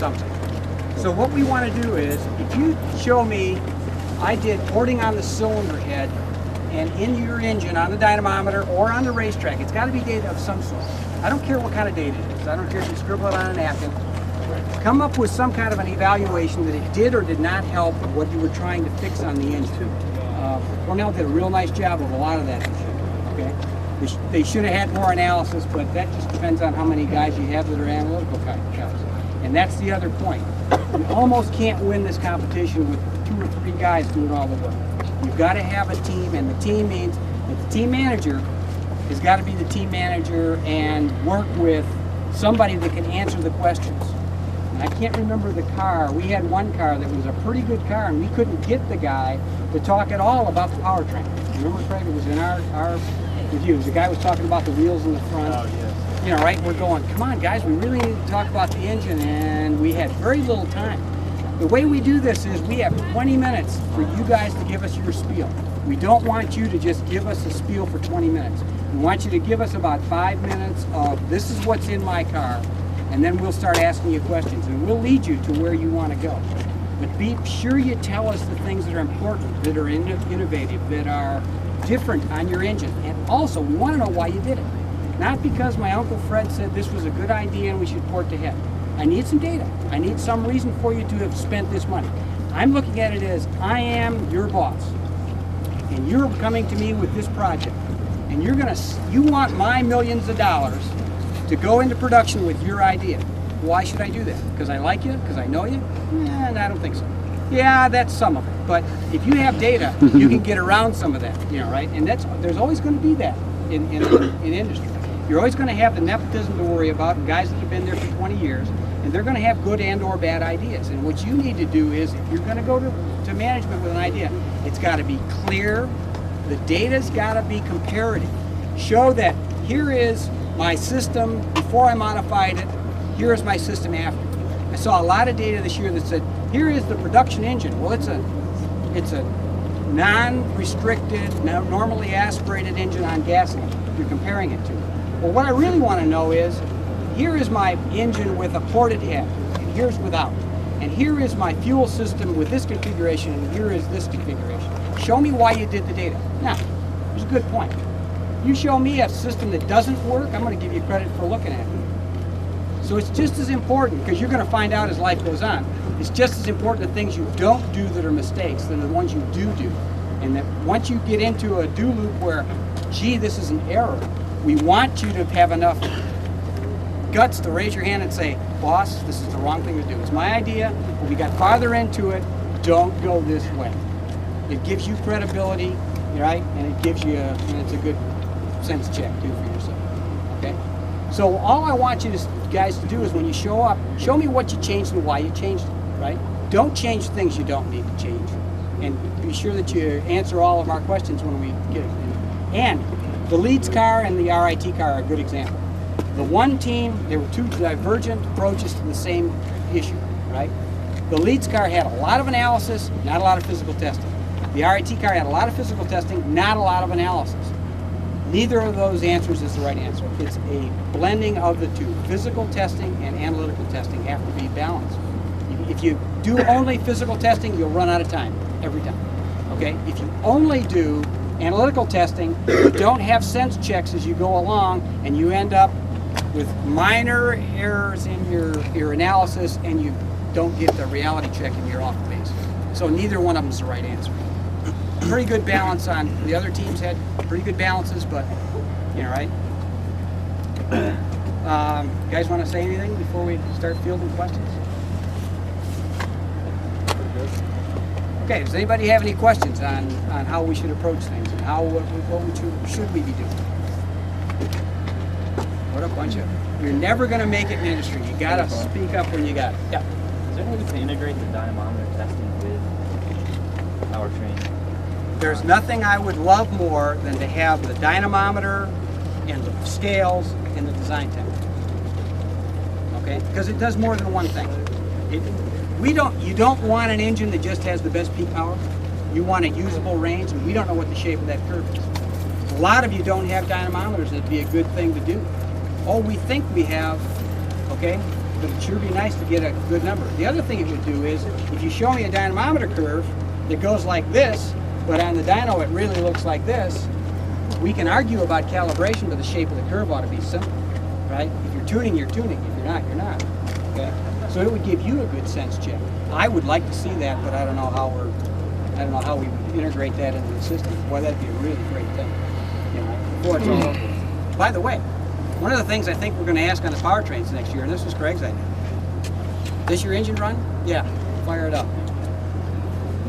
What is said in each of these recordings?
something. So what we want to do is, if you show me, I did porting on the cylinder head and in your engine on the dynamometer or on the racetrack, it's got to be data of some sort. I don't care what kind of data it is. I don't care if you scribble it on a napkin. Come up with some kind of an evaluation that it did or did not help what you were trying to fix on the engine. Cornell did a real nice job of a lot of that this year, okay? They should have had more analysis, but that just depends on how many guys you have that are analytical guys. And that's the other point. You almost can't win this competition with 2 or 3 guys doing all the work. You've got to have a team, and the team means that the team manager has got to be the team manager and work with somebody that can answer the questions. And I can't remember the car. We had one car that was a pretty good car, and we couldn't get the guy to talk at all about the powertrain. Remember, Craig? It was in our reviews. The guy was talking about the wheels in the front. Oh, yes. You know, right? We're going, come on, guys, we really need to talk about the engine, and we had very little time. The way we do this is we have 20 minutes for you guys to give us your spiel. We don't want you to just give us a spiel for 20 minutes. We want you to give us about 5 minutes of this is what's in my car, and then we'll start asking you questions, and we'll lead you to where you want to go. But be sure you tell us the things that are important, that are innovative, that are different on your engine. And also, we want to know why you did it. Not because my Uncle Fred said this was a good idea and we should port to head. I need some data. I need some reason for you to have spent this money. I'm looking at it as I am your boss, and you're coming to me with this project, and you want my millions of dollars to go into production with your idea. Why should I do that? Because I like you? Because I know you? And I don't think so. Yeah, that's some of it. But if you have data, you can get around some of that, you know, right? And there's always going to be that in industry. You're always going to have the nepotism to worry about, and guys that have been there for 20 years, and they're going to have good and or bad ideas. And what you need to do is, if you're going to go to management with an idea, it's got to be clear. The data's got to be comparative. Show that here is my system before I modified it, here is my system after. I saw a lot of data this year that said, here is the production engine. Well, it's a non-restricted, normally aspirated engine on gasoline. You're comparing it to. Well, what I really want to know is, here is my engine with a ported head, and here's without. And here is my fuel system with this configuration, and here is this configuration. Show me why you did the data. Now, here's a good point. You show me a system that doesn't work, I'm going to give you credit for looking at it. So it's just as important, because you're going to find out as life goes on, it's just as important the things you don't do that are mistakes than the ones you do. And that once you get into a do loop where, gee, this is an error, we want you to have enough guts to raise your hand and say, boss, this is the wrong thing to do. It's my idea. When we got farther into it, don't go this way. It gives you credibility, right? And it gives you, and it's a good sense check too for yourself. Okay? So all I want you guys to do is when you show up, show me what you changed and why you changed it, right? Don't change things you don't need to change. And be sure that you answer all of our questions when we get it. And the Leeds car and the RIT car are a good example. The one team, there were 2 divergent approaches to the same issue, right? The Leeds car had a lot of analysis, not a lot of physical testing. The RIT car had a lot of physical testing, not a lot of analysis. Neither of those answers is the right answer. It's a blending of the two. Physical testing and analytical testing have to be balanced. If you do only physical testing, you'll run out of time every time. Okay? If you only do analytical testing, you don't have sense checks as you go along, and you end up with minor errors in your analysis, and you don't get the reality check and you're off base. So neither one of them is the right answer. Pretty good balance on, the other teams had pretty good balances, but, you know, right? You guys want to say anything before we start fielding questions? Okay, does anybody have any questions on how we should approach things and what should we be doing? What a bunch of, you're never going to make it in industry. You got to speak up when you got it. Yeah. Is there any way to integrate the dynamometer testing with powertrain? There's nothing I would love more than to have the dynamometer and the scales in the design tent. Okay? Because it does more than one thing. You don't want an engine that just has the best peak power. You want a usable range, and we don't know what the shape of that curve is. A lot of you don't have dynamometers. It'd be a good thing to do. Oh, we think we have, okay? but it'd sure be nice to get a good number. The other thing it would do is, if you show me a dynamometer curve that goes like this, but on the dyno it really looks like this, we can argue about calibration, but the shape of the curve ought to be simple, right? If you're tuning, you're tuning. If you're not, you're not. Okay? So it would give you a good sense check. I would like to see that, but I don't know how we would integrate that into the system. Boy, that'd be a really great thing. You know, before it's all over. By the way, one of the things I think we're going to ask on the powertrains next year, and this was Craig's idea. This your engine run? Yeah, fire it up.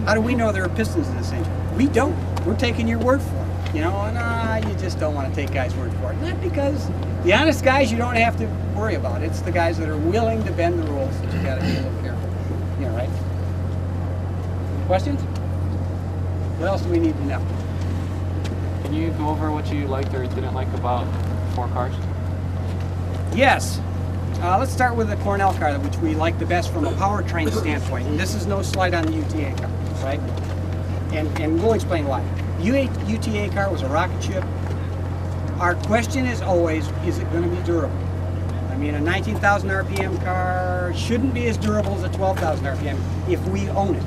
How do we know there are pistons in this engine? We don't. We're taking your word for it. You know, and you just don't want to take guys' word for it. Not because the honest guys you don't have to worry about. It's the guys that are willing to bend the rules that you got to be a little careful. You know, right? Questions? What else do we need to know? Can you go over what you liked or didn't like about 4 cars? Yes. Let's start with the Cornell car, which we like the best from a powertrain standpoint. And this is no slight on the UTA car, right? And we'll explain why. UTA car was a rocket ship. Our question is always, is it going to be durable? I mean, a 19,000 RPM car shouldn't be as durable as a 12,000 RPM if we own it.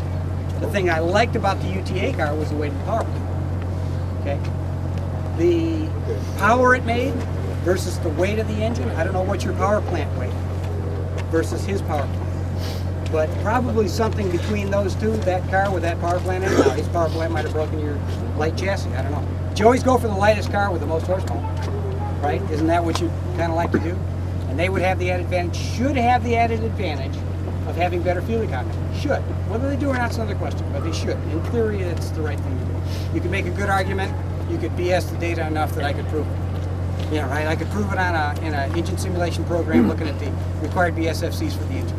The thing I liked about the UTA car was the weight of the power plant. Okay? The power it made versus the weight of the engine. I don't know what your power plant weighed versus his power plant. But probably something between those two, that car with that power plant in it. Now, his power plant might have broken your light chassis. I don't know. But you always go for the lightest car with the most horsepower, right? Isn't that what you kind of like to do? And they would have the added advantage, should have the added advantage of having better fuel economy. Should. Whether they do or not is another question, but they should. In theory, it's the right thing to do. You could make a good argument. You could BS the data enough that I could prove it. You know, right? I could prove it in an engine simulation program looking at the required BSFCs for the engine.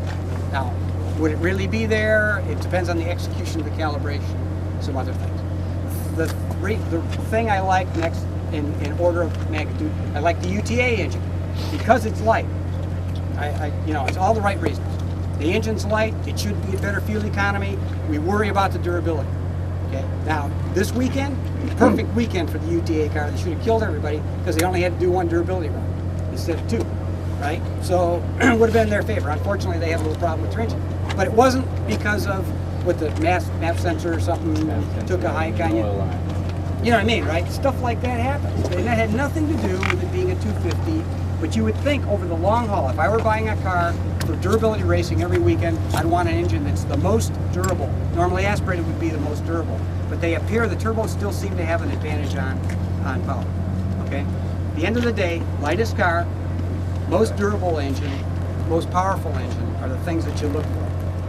Now, would it really be there? It depends on the execution of the calibration, some other things. The thing I like next in order of magnitude, I like the UTA engine because it's light. You know, it's all the right reasons. The engine's light, it should be a better fuel economy. We worry about the durability. Okay. Now, this weekend, perfect weekend for the UTA car. They should have killed everybody because they only had to do 1 durability run instead of 2, right? So it would have been in their favor. Unfortunately, they had a little problem with their engine. But it wasn't because of what the map sensor or something took a hike on you. You know what I mean, right? Stuff like that happens. And that had nothing to do with it being a 250. But you would think over the long haul, if I were buying a car for durability racing every weekend, I'd want an engine that's the most durable. Normally aspirated would be the most durable. But they appear, the turbos still seem to have an advantage on power. Okay? At the end of the day, lightest car, most durable engine, most powerful engine are the things that you look for.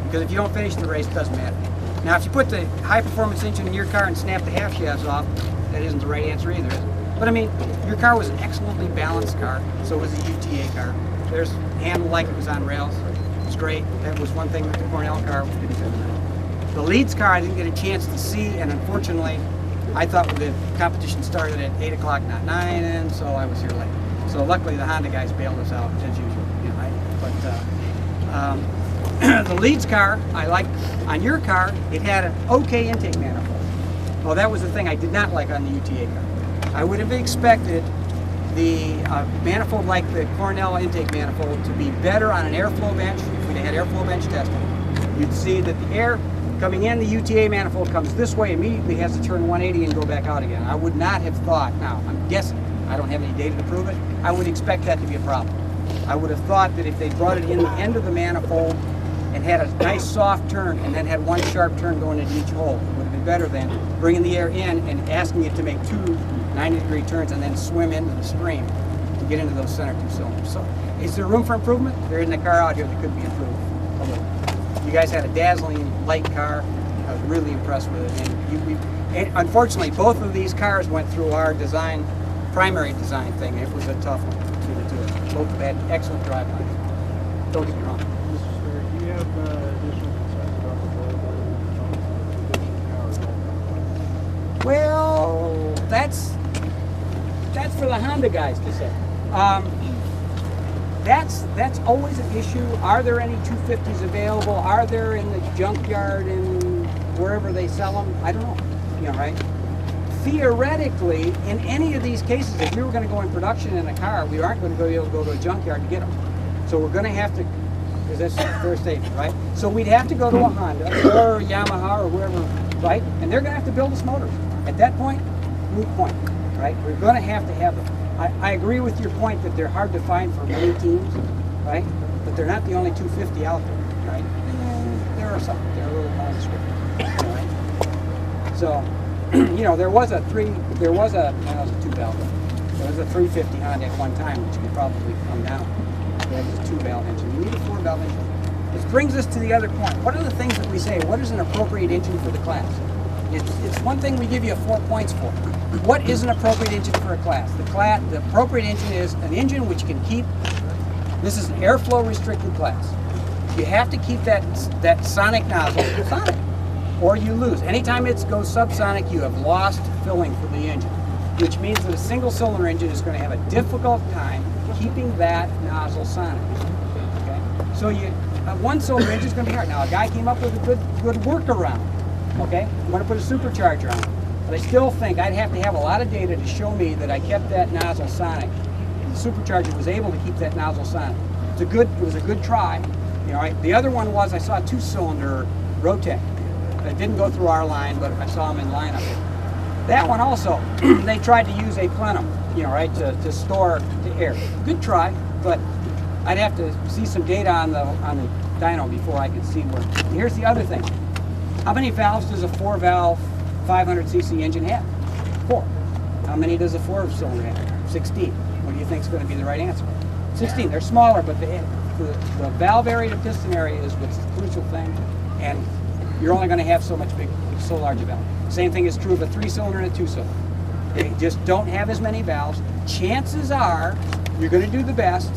Because if you don't finish the race, it doesn't matter. Now, if you put the high-performance engine in your car and snap the half shafts off, that isn't the right answer either, is it? But I mean, your car was an excellently balanced car, so was the UTA car. There's handled like it was on rails. It was great. That was one thing that the Cornell car didn't do. The Leeds car I didn't get a chance to see, and unfortunately, I thought the competition started at 8 o'clock, not 9, and so I was here late. So luckily, the Honda guys bailed us out, as usual. You know, the Leeds car, I liked. On your car, it had an okay intake manifold. Well, that was the thing I did not like on the UTA car. I would have expected the manifold like the Cornell intake manifold to be better on an airflow bench. If we had airflow bench testing, you'd see that the air coming in the UTA manifold comes this way, immediately has to turn 180 and go back out again. I would not have thought, now I'm guessing, I don't have any data to prove it, I would expect that to be a problem. I would have thought that if they brought it in the end of the manifold and had a nice soft turn and then had one sharp turn going into each hole, it would have been better than bringing the air in and asking it to make 2 90-degree turns and then swim into the stream to get into those center 2 cylinders. So is there room for improvement? There isn't a car out here that could be improved a little. You guys had a dazzling light car. I was really impressed with it. And unfortunately, both of these cars went through our primary design thing. It was a tough one between the two of them. Both had excellent drive lines. Don't get me wrong. Mr. Sperry, do you have additional concerns about the power? Well, that's for the Honda guys to say. That's always an issue. Are there any 250s available? Are there in the junkyard and wherever they sell them? I don't know. You know, right? Theoretically, in any of these cases, if we were going to go in production in a car, we aren't going to be able to go to a junkyard to get them. So we're going to have to that's a fair statement, right? So we'd have to go to a Honda or Yamaha or whoever, right? And they're going to have to build us motors. At that point, moot point, right? We're going to have them. I agree with your point that they're hard to find for many teams, right? But they're not the only 250 out there, right? And there are some. They're a little nondescript, right? So, you know, there was a 2-valve. There was a 350 Honda at one time, which could probably come down. That was a 2-valve engine. You need a 4-valve engine. This brings us to the other point. What are the things that we say? What is an appropriate engine for the class? It's one thing we give you 4 points for. What is an appropriate engine for a class? The appropriate engine is an engine which can keep, this is an airflow restricted class. You have to keep that sonic nozzle sonic, or you lose. Anytime it goes subsonic, you have lost filling for the engine, which means that a single cylinder engine is going to have a difficult time keeping that nozzle sonic. Okay? So a one cylinder engine is going to be hard. Now a guy came up with a good workaround. Okay? I'm going to put a supercharger on it. But I still think I'd have to have a lot of data to show me that I kept that nozzle sonic. And the supercharger was able to keep that nozzle sonic. It was a good try. You know, right? The other one was I saw a 2-cylinder Rotec. It didn't go through our line, but I saw them in lineup. That one also, they tried to use a plenum, you know, right, to store the air. Good try, but I'd have to see some data on the dyno before I could see where. Here's the other thing. How many valves does a 4-valve 500cc engine have? 4. How many does a 4-cylinder have? 16. What do you think is going to be the right answer? 16. They're smaller, but the valve area to piston area is what's the crucial thing, and you're only going to have so large a valve. Same thing is true of a 3-cylinder and a 2-cylinder. They just don't have as many valves. Chances are you're going to do the best,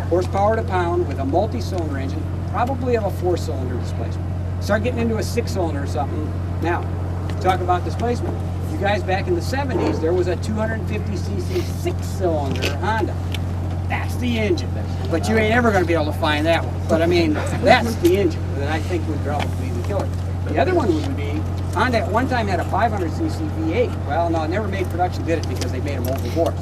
horsepower to pound, with a multi-cylinder engine, probably of a 4-cylinder displacement. Start getting into a 6-cylinder or something. Now, talk about displacement. You guys, back in the 70s, there was a 250cc 6-cylinder Honda. That's the engine. But you ain't ever going to be able to find that one. But I mean, that's the engine that I think would probably be the killer. The other one would be, Honda at one time had a 500cc V8. Well, no, it never made production, did it, because they made them oval bores.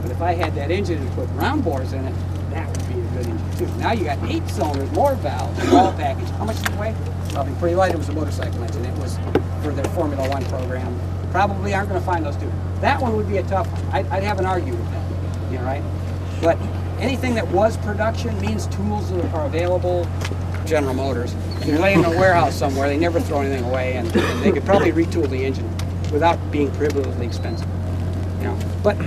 But if I had that engine and put round bores in it, that would be a good engine too. Now you got 8 cylinders, more valves, all package. How much did it weigh? Probably pretty light. It was a motorcycle engine. It was for their Formula One program. Probably aren't going to find those two. That one would be a tough one. I'd have an argue with that. You know, right? But anything that was production means tools are available. General Motors. You're laying in a warehouse somewhere. They never throw anything away, and they could probably retool the engine without being prohibitively expensive. You know, but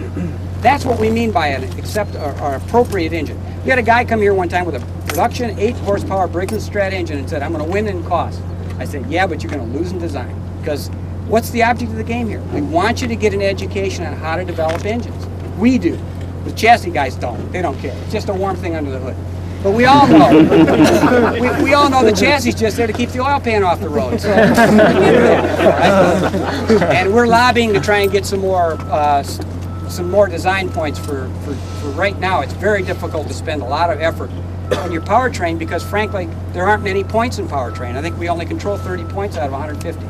that's what we mean by an appropriate engine. We had a guy come here one time with a production 8-horsepower Briggs & Strat engine and said, "I'm going to win in cost." I said, "Yeah, but you're going to lose in design, because what's the object of the game here? We want you to get an education on how to develop engines. We do. The chassis guys don't. They don't care. It's just a warm thing under the hood. But we all know, we all know the chassis is just there to keep the oil pan off the road. So, and we're lobbying to try and get some more design points for right now. It's very difficult to spend a lot of effort on your powertrain because, frankly, there aren't many points in powertrain. I think we only control 30 points out of 150.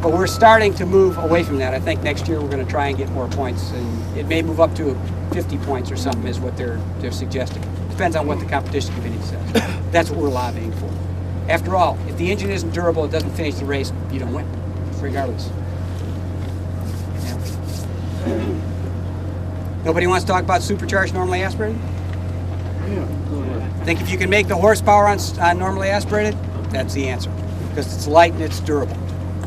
But we're starting to move away from that. I think next year we're going to try and get more points, and it may move up to 50 points or something is what they're suggesting. Depends on what the competition committee says. That's what we're lobbying for. After all, if the engine isn't durable, it doesn't finish the race, you don't win, regardless. Yeah. Nobody wants to talk about supercharged normally aspirated? Yeah, go ahead. Think if you can make the horsepower on normally aspirated, that's the answer. Because it's light and it's durable.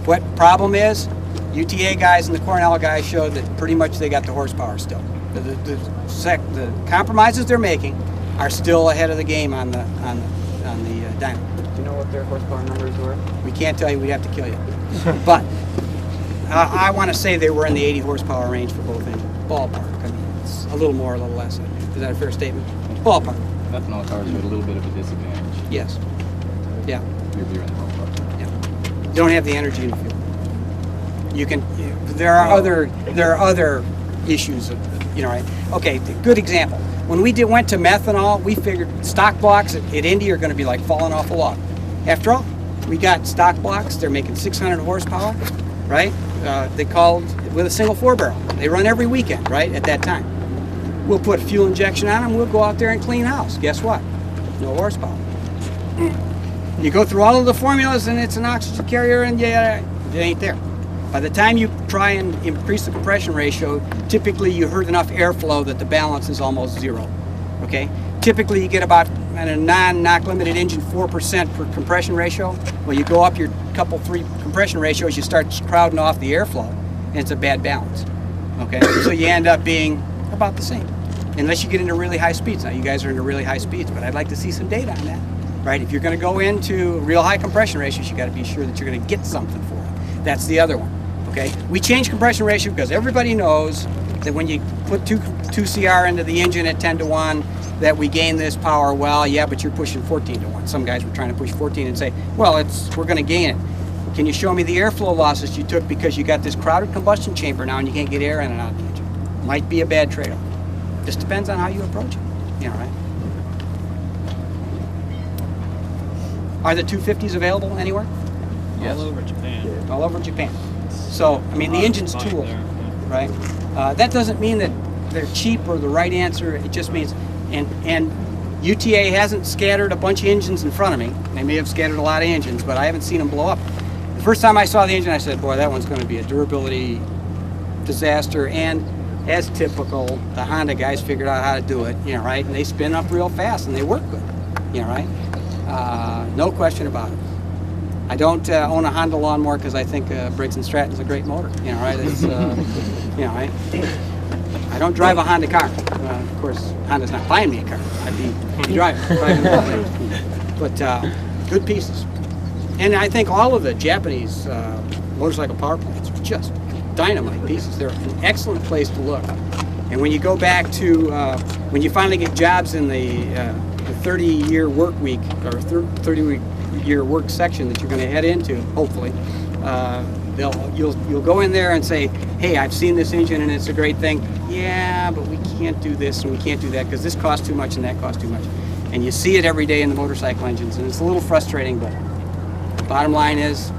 What problem is, UTA guys and the Cornell guys showed that pretty much they got the horsepower still. The compromises they're making are still ahead of the game on the dyno. Do you know what their horsepower numbers were? We can't tell you, we'd have to kill you. But I want to say they were in the 80 horsepower range for both engines. Ballpark. I mean, it's a little more, a little less. Is that a fair statement? Ballpark. Ethanol cars are at a little bit of a disadvantage. Yes. Yeah. You're in the ballpark. Yeah. You don't have the energy in the fuel. You can. There are other issues. You know, right? Okay. Good example. When we went to methanol, we figured stock blocks at Indy are going to be like falling off a log. After all, we got stock blocks. They're making 600 horsepower, right? They called with a single 4-barrel. They run every weekend, right? At that time, we'll put fuel injection on them. We'll go out there and clean house. Guess what? No horsepower. You go through all of the formulas and it's an oxygen carrier and yeah, it ain't there. By the time you try and increase the compression ratio, typically you hurt enough airflow that the balance is almost zero. Okay? Typically you get about, in a non-knock limited engine, 4% per compression ratio. Well, you go up your couple, 3 compression ratios, you start crowding off the airflow, and it's a bad balance. Okay? So you end up being about the same. Unless you get into really high speeds. Now you guys are into really high speeds, but I'd like to see some data on that. Right? If you're going to go into real high compression ratios, you got to be sure that you're going to get something for it. That's the other one. Okay? We change compression ratio because everybody knows that when you put 2 CR into the engine at 10-to-1, that we gain this power. Well, yeah, but you're pushing 14-to-1. Some guys were trying to push 14 and say, well, we're going to gain it. Can you show me the airflow losses you took because you got this crowded combustion chamber now and you can't get air in and out of the engine? Might be a bad trade-off. Just depends on how you approach it. You know, right? Are the 250s available anywhere? Yes. All over Japan. All over Japan. So, I mean, the engine's tooled, right? That doesn't mean that they're cheap or the right answer. It just means, and UTA hasn't scattered a bunch of engines in front of me. They may have scattered a lot of engines, but I haven't seen them blow up. The first time I saw the engine, I said, boy, that one's going to be a durability disaster. And as typical, the Honda guys figured out how to do it, you know, right? And they spin up real fast and they work good, you know, right? No question about it. I don't own a Honda lawnmower because I think Briggs & Stratton's a great motor, you know, right? It's, you know, right? I don't drive a Honda car. Of course, Honda's not buying me a car. I'd be driving but good pieces. And I think all of the Japanese motorcycle power plants are just dynamite pieces. They're an excellent place to look. And when you go back to, when you finally get jobs in the 30-year work week, or 30-year work section that you're going to head into, hopefully, you'll go in there and say, hey, I've seen this engine and it's a great thing. Yeah, but we can't do this and we can't do that because this costs too much and that costs too much. And you see it every day in the motorcycle engines, and it's a little frustrating, but the bottom line is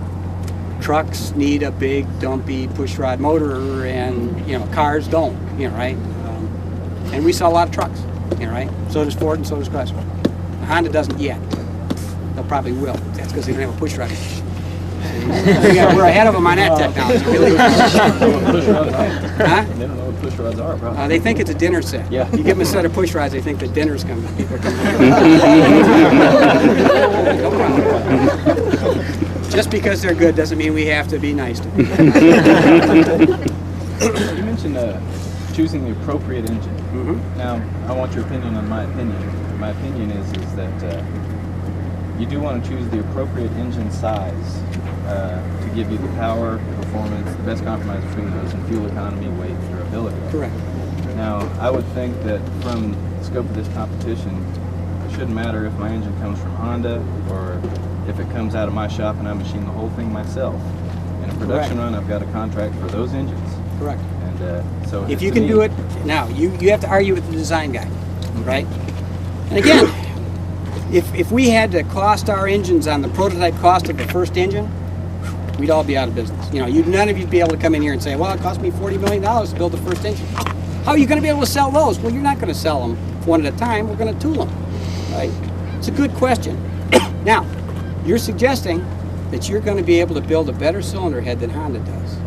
trucks need a big, dumpy pushrod motor, and, you know, cars don't, you know, right? And we sell a lot of trucks, you know, right? So does Ford and so does Chrysler. Honda doesn't yet. They'll probably will. That's because they don't have a pushrod. Yeah, we're ahead of them on that technology. Huh? They don't know what push rods are, bro. They think it's a dinner set. Yeah. You give them a set of push rods, they think that dinner's coming. People are coming. No problem. Just because they're good doesn't mean we have to be nice to them. You mentioned choosing the appropriate engine. Mm-hmm. Now, I want your opinion on my opinion. My opinion is that you do want to choose the appropriate engine size to give you the power, performance, the best compromise between those, and fuel economy, weight, and durability. Correct. Now, I would think that from the scope of this competition, it shouldn't matter if my engine comes from Honda or if it comes out of my shop and I machine the whole thing myself. In a production run, I've got a contract for those engines. Correct. And so If you can do it, now, you have to argue with the design guy, right? And again, if we had to cost our engines on the prototype cost of the first engine, we'd all be out of business. You know, none of you'd be able to come in here and say, well, it cost me $40 million to build the first engine. How are you going to be able to sell those? Well, you're not going to sell them one at a time. We're going to tool them, right? It's a good question. Now, you're suggesting that you're going to be able to build a better cylinder head than Honda does.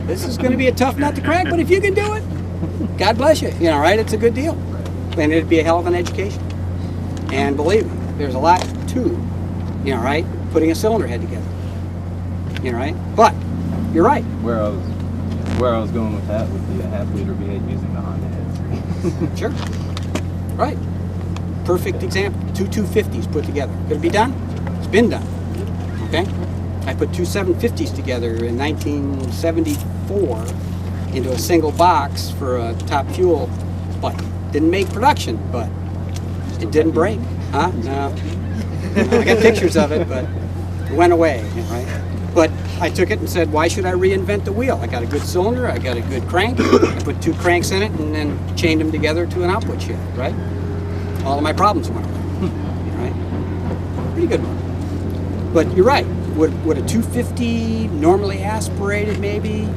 This is going to be a tough nut to crack, but if you can do it, God bless you. You know, right? It's a good deal. And it'd be a hell of an education. And believe me, there's a lot to, you know, right, putting a cylinder head together. You know, right? But you're right. Where I was going with that would be a half-liter V8 using the Honda heads. Sure. Right. Perfect example. 2 250s put together. Could it be done? It's been done. Okay? I put 2 750s together in 1974 into a single box for a top fuel, but didn't make production, but it didn't break. Huh? No. I got pictures of it, but it went away, right? But I took it and said, why should I reinvent the wheel? I got a good cylinder, I got a good crank, I put 2 cranks in it and then chained them together to an output shaft, right? All of my problems went away, right? Pretty good one. But you're right, would a 250 normally aspirated maybe,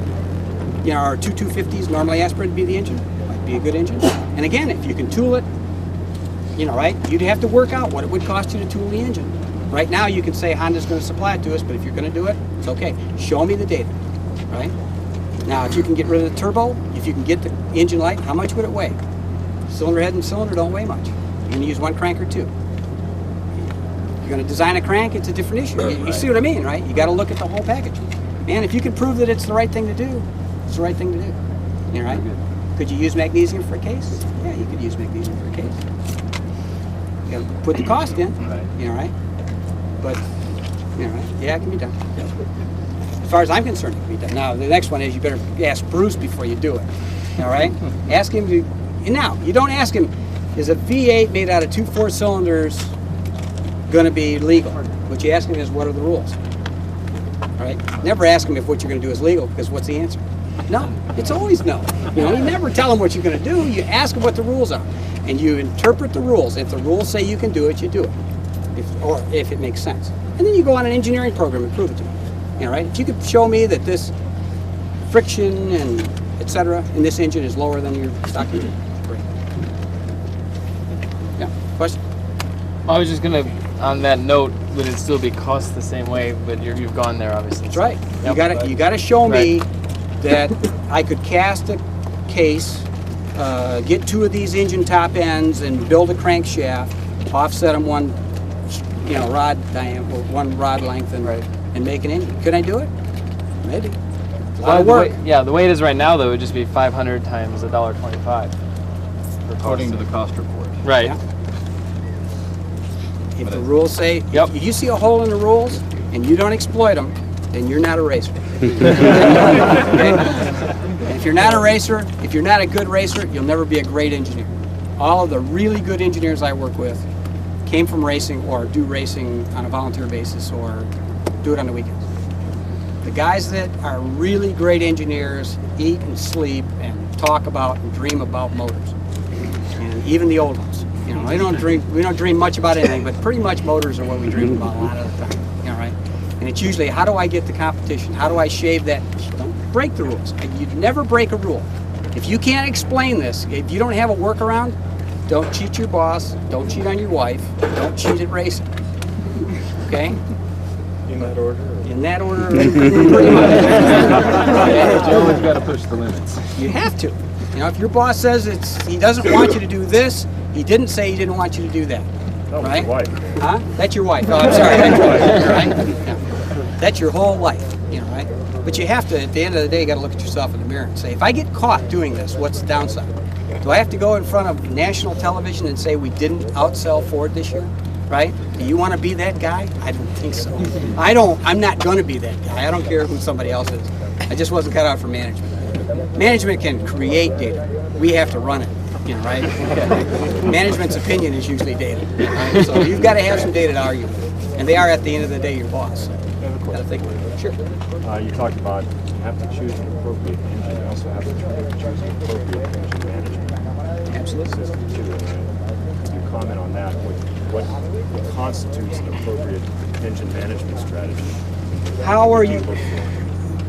you know, or 2 250s normally aspirated be the engine? Might be a good engine. And again, if you can tool it, you know, right, you'd have to work out what it would cost you to tool the engine. Right now, you can say Honda's going to supply it to us, but if you're going to do it, it's okay. Show me the data, right? Now, if you can get rid of the turbo, if you can get the engine light, how much would it weigh? Cylinder head and cylinder don't weigh much. You're going to use one crank or two. You're going to design a crank, it's a different issue. You see what I mean, right? You got to look at the whole package. And if you can prove that it's the right thing to do, it's the right thing to do. You know, right? Could you use magnesium for a case? Yeah, you could use magnesium for a case. You got to put the cost in, you know, right? But, you know, right? Yeah, it can be done. As far as I'm concerned, it can be done. Now, the next one is you better ask Bruce before you do it. All right? Ask him to. Now, you don't ask him, is a V8 made out of 2 4-cylinders going to be legal? What you ask him is, what are the rules? All right? Never ask him if what you're going to do is legal, because what's the answer? No. It's always no. You know, you never tell him what you're going to do. You ask him what the rules are, and you interpret the rules. If the rules say you can do it, you do it, if it makes sense. And then you go on an engineering program and prove it to me. You know, right? If you could show me that this friction and etc. in this engine is lower than your stock engine, great. Yeah. Question? I was just gonna, on that note, would it still be cost the same way? But you've gone there, obviously. That's right. Yep. You gotta show me that I could cast a case, get 2 of these engine top ends, and build a crankshaft, offset them one, you know, rod diameter, 1 rod length, and make an engine. Could I do it? Maybe. A lot of work. The way it is right now, though, it would just be 500 times $1.25. According to the cost report. Right. Yeah. If the rules say, Yep. if you see a hole in the rules and you don't exploit them, then you're not a racer. Okay? And if you're not a racer, if you're not a good racer, you'll never be a great engineer. All of the really good engineers I work with came from racing or do racing on a volunteer basis or do it on the weekends. The guys that are really great engineers eat and sleep and talk about and dream about motors. And even the old ones. You know, we don't dream much about anything, but pretty much motors are what we dream about a lot of the time. You know, right? And it's usually, how do I get the competition? How do I shave that? Don't break the rules. You'd never break a rule. If you can't explain this, if you don't have a workaround, don't cheat your boss, don't cheat on your wife, don't cheat at racing. Okay? In that order? In that order, pretty much. You always got to push the limits. You have to. You know, if your boss says he doesn't want you to do this, he didn't say he didn't want you to do that. That was right? your wife. Huh? That's your wife. Oh, I'm sorry. That's your wife. Right? Yeah. That's your whole life. You know, right? But you have to, at the end of the day, you got to look at yourself in the mirror and say, if I get caught doing this, what's the downside? Do I have to go in front of national television and say we didn't outsell Ford this year? Right? Do you want to be that guy? I don't think so. I'm not going to be that guy. I don't care who somebody else is. I just wasn't cut out for management. Management can create data. We have to run it. You know, right? Management's opinion is usually data. Right? So you've got to have some data to argue with. And they are, at the end of the day, your boss. So got to think about it. Sure. You talked about you have to choose an appropriate engine. You also have to choose an appropriate engine management Absolutely. system too. Could you comment on that? What constitutes an appropriate engine management strategy? How are you?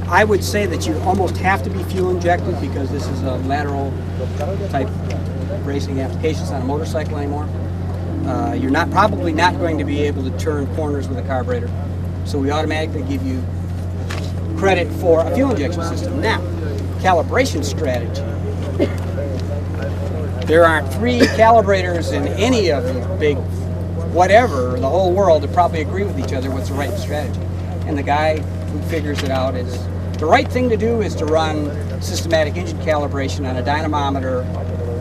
I would say that you almost have to be fuel injected because this is a lateral type racing application. It's not a motorcycle anymore. You're probably not going to be able to turn corners with a carburetor. So we automatically give you credit for a fuel injection system. Now, calibration strategy. There aren't 3 calibrators in any of the big whatever, the whole world, that probably agree with each other what's the right strategy. And the guy who figures it out is, the right thing to do is to run systematic engine calibration on a dynamometer,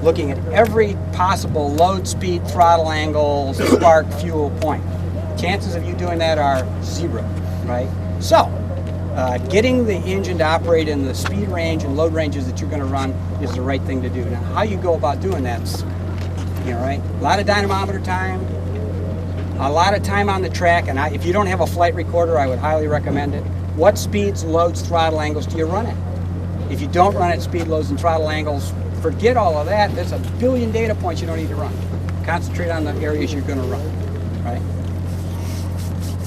looking at every possible load, speed, throttle angle, spark, fuel point. Chances of you doing that are 0, right? So, getting the engine to operate in the speed range and load ranges that you're going to run is the right thing to do. Now, how you go about doing that's, you know, right? A lot of dynamometer time, a lot of time on the track, and if you don't have a flight recorder, I would highly recommend it. What speeds, loads, throttle angles do you run at? If you don't run at speed, loads, and throttle angles, forget all of that. There's a billion data points you don't need to run. Concentrate on the areas you're going to run, right?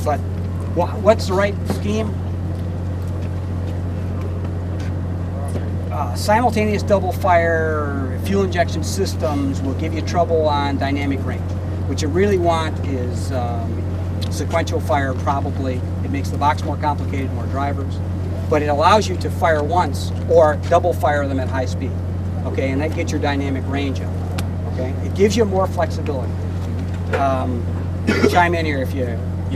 But what's the right scheme? Simultaneous double fire fuel injection systems will give you trouble on dynamic range. What you really want is Sequential fire probably, it makes the box more complicated, more drivers, but it allows you to fire once or double fire them at high speed, okay, and that gets your dynamic range up, okay. It gives you more flexibility. Chime in here if you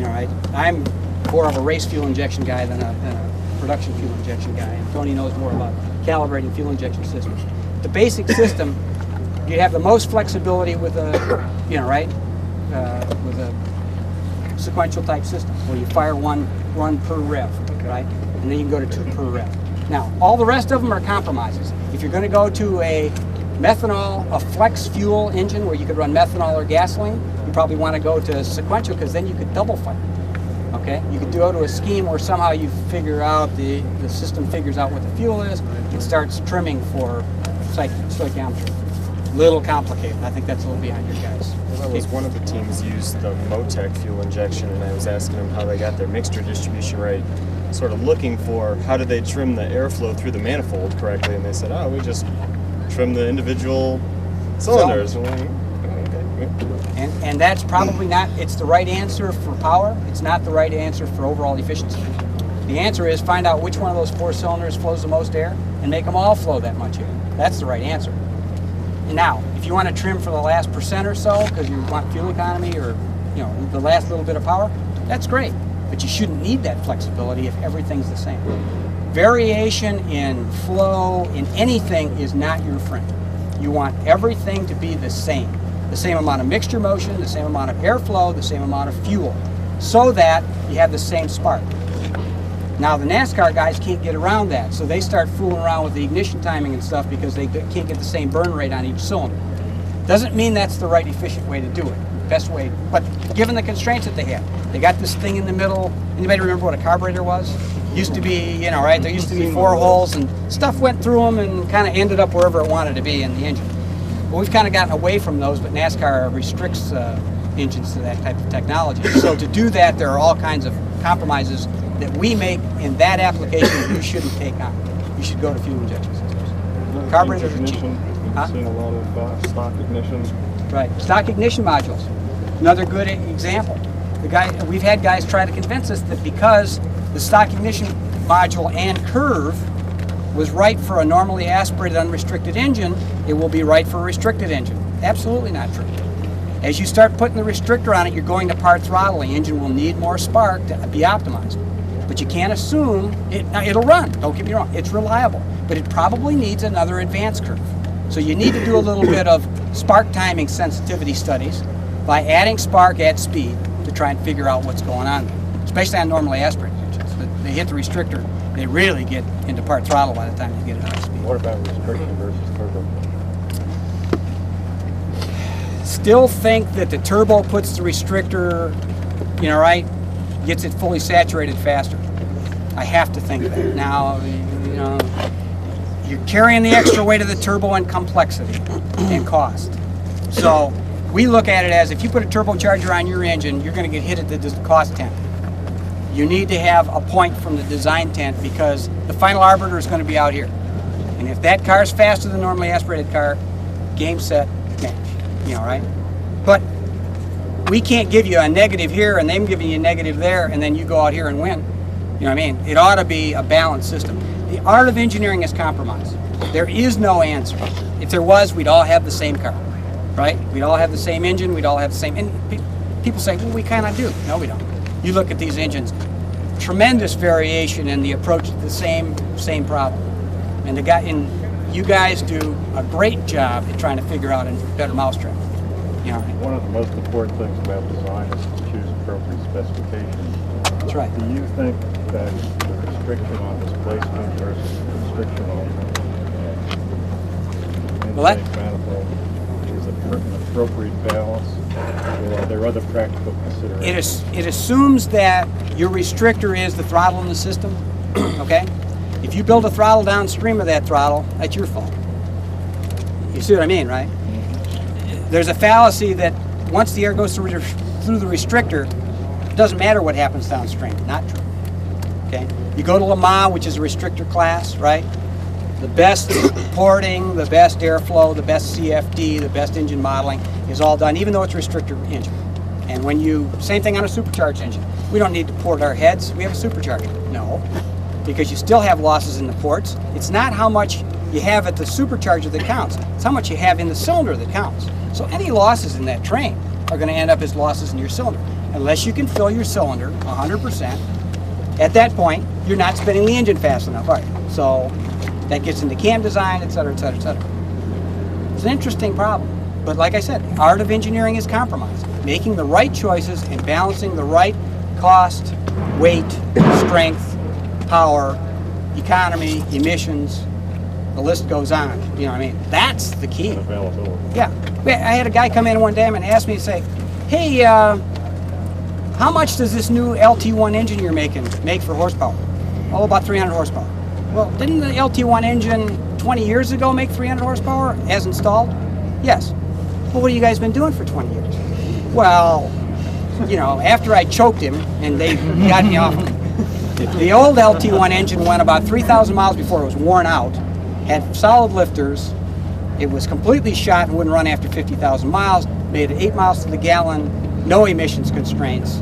know, I'm more of a race fuel injection guy than a production fuel injection guy, and Tony knows more about calibrating fuel injection systems. The basic system, you have the most flexibility with a, you know, right, with a sequential type system where you fire one run per rev, right, and then you can go to 2 per rev. Now, all the rest of them are compromises. If you're going to go to a methanol, a flex fuel engine where you could run methanol or gasoline, you probably want to go to sequential because then you could double fire. Okay, you could go to a scheme where somehow you figure out the system figures out what the fuel is and starts trimming for stoichiometry. Little complicated. I think that's a little behind your guys. Well, that was one of the teams used the Motec fuel injection, and I was asking them how they got their mixture distribution right, sort of looking for how did they trim the airflow through the manifold correctly, and they said, oh, we just trim the individual cylinders. And that's probably not, it's the right answer for power. It's not the right answer for overall efficiency. The answer is find out which one of those 4 cylinders flows the most air and make them all flow that much air. That's the right answer. And now, if you want to trim for the last % or so because you want fuel economy or, you know, the last little bit of power, that's great. But you shouldn't need that flexibility if everything's the same. Variation in flow in anything is not your friend. You want everything to be the same. The same amount of mixture motion, the same amount of airflow, the same amount of fuel, so that you have the same spark. Now the NASCAR guys can't get around that, so they start fooling around with the ignition timing and stuff because they can't get the same burn rate on each cylinder. Doesn't mean that's the right efficient way to do it. Best way, but given the constraints that they have, they got this thing in the middle. Anybody remember what a carburetor was? Used to be, you know, right? There used to be 4 holes and stuff went through them and kind of ended up wherever it wanted to be in the engine. Well, we've kind of gotten away from those, but NASCAR restricts engines to that type of technology. So to do that, there are all kinds of compromises that we make in that application you shouldn't take on. You should go to fuel injection systems. Carburetors are cheap. You've seen a lot of stock ignition. Right, stock ignition modules. Another good example. We've had guys try to convince us that because the stock ignition module and curve was right for a normally aspirated unrestricted engine, it will be right for a restricted engine. Absolutely not true. As you start putting the restrictor on it, you're going to part throttle. The engine will need more spark to be optimized. But you can't assume it'll run. Don't get me wrong, it's reliable, but it probably needs another advanced curve. So you need to do a little bit of spark timing sensitivity studies by adding spark at speed to try and figure out what's going on there, especially on normally aspirated engines. They hit the restrictor, they really get into part throttle by the time they get it high speed. What about restriction versus turbo? Still think that the turbo puts the restrictor, you know, right, gets it fully saturated faster. I have to think that. Now, you know, you're carrying the extra weight of the turbo and complexity and cost. So we look at it as if you put a turbocharger on your engine, you're going to get hit at the cost tent. You need to have a point from the design tent because the final arbiter is going to be out here. And if that car is faster than a normally aspirated car, game, set, match. You know, right? But we can't give you a negative here and them giving you a negative there and then you go out here and win. You know what I mean? It ought to be a balanced system. The art of engineering is compromise. There is no answer. If there was, we'd all have the same car, right? We'd all have the same engine, we'd all have the same, and people say, well, we kind of do. No, we don't. You look at these engines, tremendous variation in the approach to the same problem. And you guys do a great job at trying to figure out a better mousetrap. You know, One of the most important things about design is to choose appropriate specifications. that's right. Do you think that the restriction on displacement versus restriction on intake manifold is an appropriate balance, or are there other practical considerations? It assumes that your restrictor is the throttle in the system, okay? If you build a throttle downstream of that throttle, that's your fault. You see what I mean, right? There's a fallacy that once the air goes through the restrictor, it doesn't matter what happens downstream. Not true. Okay? You go to Le Mans, which is a restrictor class, right? The best porting, the best airflow, the best CFD, the best engine modeling is all done, even though it's a restrictor engine. And when you, same thing on a supercharged engine. We don't need to port our heads. We have a supercharger. No, because you still have losses in the ports. It's not how much you have at the supercharger that counts. It's how much you have in the cylinder that counts. So any losses in that train are going to end up as losses in your cylinder. Unless you can fill your cylinder 100%, at that point, you're not spinning the engine fast enough, are you? So that gets into cam design, et cetera, et cetera, et cetera. It's an interesting problem. But like I said, the art of engineering is compromise. Making the right choices and balancing the right cost, weight, strength, power, economy, emissions, the list goes on. You know what I mean? That's the key. Availability. Yeah. I had a guy come in one day and ask me and say, hey, how much does this new LT1 engine you're making make for horsepower? Oh, about 300 horsepower. Well, didn't the LT1 engine 20 years ago make 300 horsepower as installed? Yes. Well, what have you guys been doing for 20 years? Well, you know, after I choked him and they got me off him. The old LT1 engine went about 3,000 miles before it was worn out, had solid lifters, it was completely shot and wouldn't run after 50,000 miles, made it 8 miles to the gallon, no emissions constraints.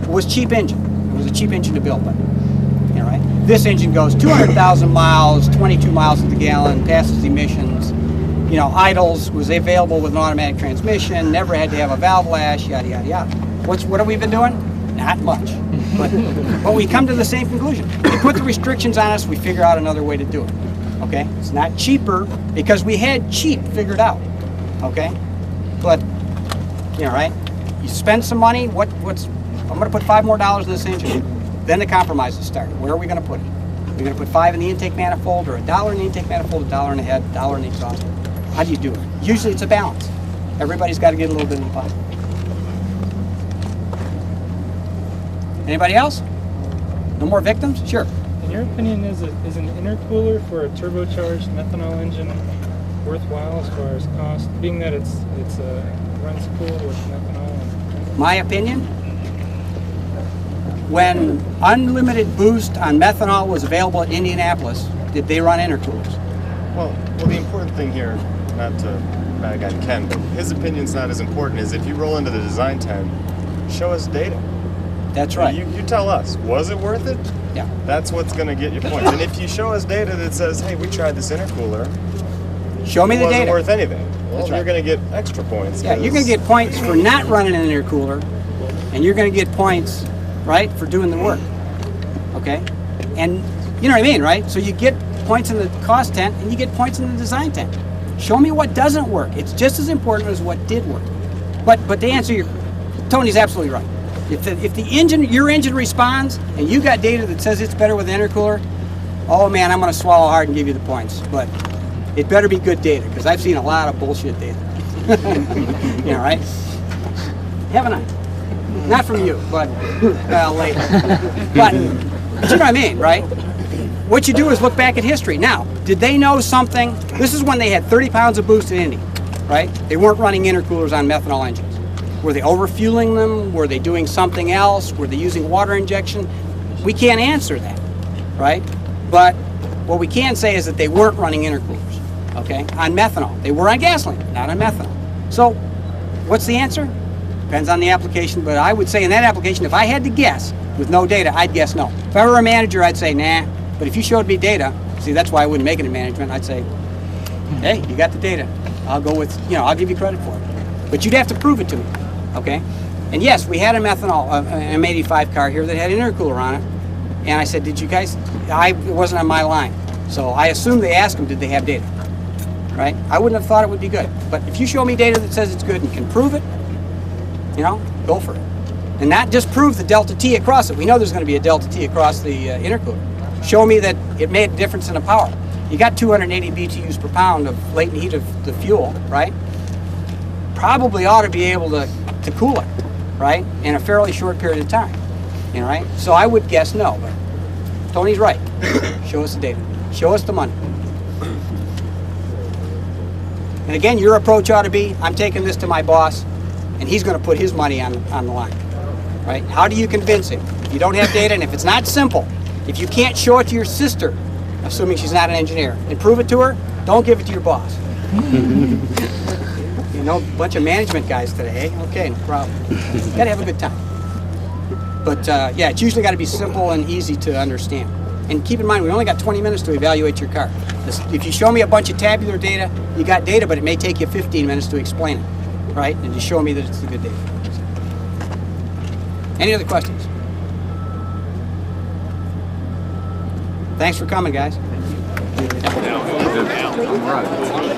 It was a cheap engine. It was a cheap engine to build, but, you know, right? This engine goes 200,000 miles, 22 miles to the gallon, passes emissions, you know, idles, was available with an automatic transmission, never had to have a valve lash, yada, yada, yada. What have we been doing? Not much. But we come to the same conclusion. You put the restrictions on us, we figure out another way to do it. Okay? It's not cheaper because we had cheap figured out. Okay? But, you know, right? You spend some money, I'm going to put $5 more in this engine. Then the compromises start. Where are we going to put it? We're going to put $5 in the intake manifold, or $1 in the intake manifold, $1 in the head, $1 in the exhaust. How do you do it? Usually it's a balance. Everybody's got to get a little bit in the pot. Anybody else? No more victims? Sure. In your opinion, is an intercooler for a turbocharged methanol engine worthwhile as far as cost, being that it's runs cool with methanol? My opinion, when unlimited boost on methanol was available at Indianapolis, did they run intercoolers? Well, the important thing here, not to bad guy Ken, but his opinion's not as important as if you roll into the design tent, show us data. That's right. You tell us, was it worth it? Yeah. That's what's going to get you points. And if you show us data that says, hey, we tried this intercooler, Show me it the wasn't data. worth anything. Well, That's right. you're going to get extra points. Yeah, you're going to get points for not running an intercooler, and you're going to get points, right, for doing the work. Okay? And you know what I mean, right? So you get points in the cost tent, and you get points in the design tent. Show me what doesn't work. It's just as important as what did work. But to answer Tony's absolutely right. If your engine responds, and you got data that says it's better with an intercooler, oh man, I'm going to swallow hard and give you the points. But it better be good data, because I've seen a lot of bullshit data. You know, right? Haven't I? Not from you, but later. But you know what I mean, right? What you do is look back at history. Now, did they know something? This is when they had 30 pounds of boost in Indy, right? They weren't running intercoolers on methanol engines. Were they overfueling them? Were they doing something else? Were they using water injection? We can't answer that, right? But what we can say is that they weren't running intercoolers, okay, on methanol. They were on gasoline, not on methanol. So what's the answer? Depends on the application, but I would say in that application, if I had to guess with no data, I'd guess no. If I were a manager, I'd say nah. But if you showed me data, see, that's why I wouldn't make it in management. I'd say, hey, you got the data. I'll go with, I'll give you credit for it. But you'd have to prove it to me, okay? And yes, we had a methanol, an M85 car here that had an intercooler on it. And I said, did you guys, it wasn't on my line. So I assumed they asked them, did they have data, right? I wouldn't have thought it would be good. But if you show me data that says it's good and can prove it, go for it. And not just prove the delta T across it. We know there's going to be a delta T across the intercooler. Show me that it made a difference in the power. You got 280 BTUs per pound of latent heat of the fuel, right? Probably ought to be able to cool it, right? In a fairly short period of time, right? So I would guess no, but Tony's right. Show us the data. Show us the money. And again, your approach ought to be, I'm taking this to my boss, and he's going to put his money on the line, right? How do you convince him? If you don't have data, and if it's not simple, if you can't show it to your sister, assuming she's not an engineer, and prove it to her, don't give it to your boss. know a bunch of management guys today. Okay, no problem. Gotta have a good time. But yeah, it's usually got to be simple and easy to understand. And keep in mind, we only got 20 minutes to evaluate your car. If you show me a bunch of tabular data, you got data, but it may take you 15 minutes to explain it, right? And you show me that it's the good data. Any other questions? Thanks for coming, guys.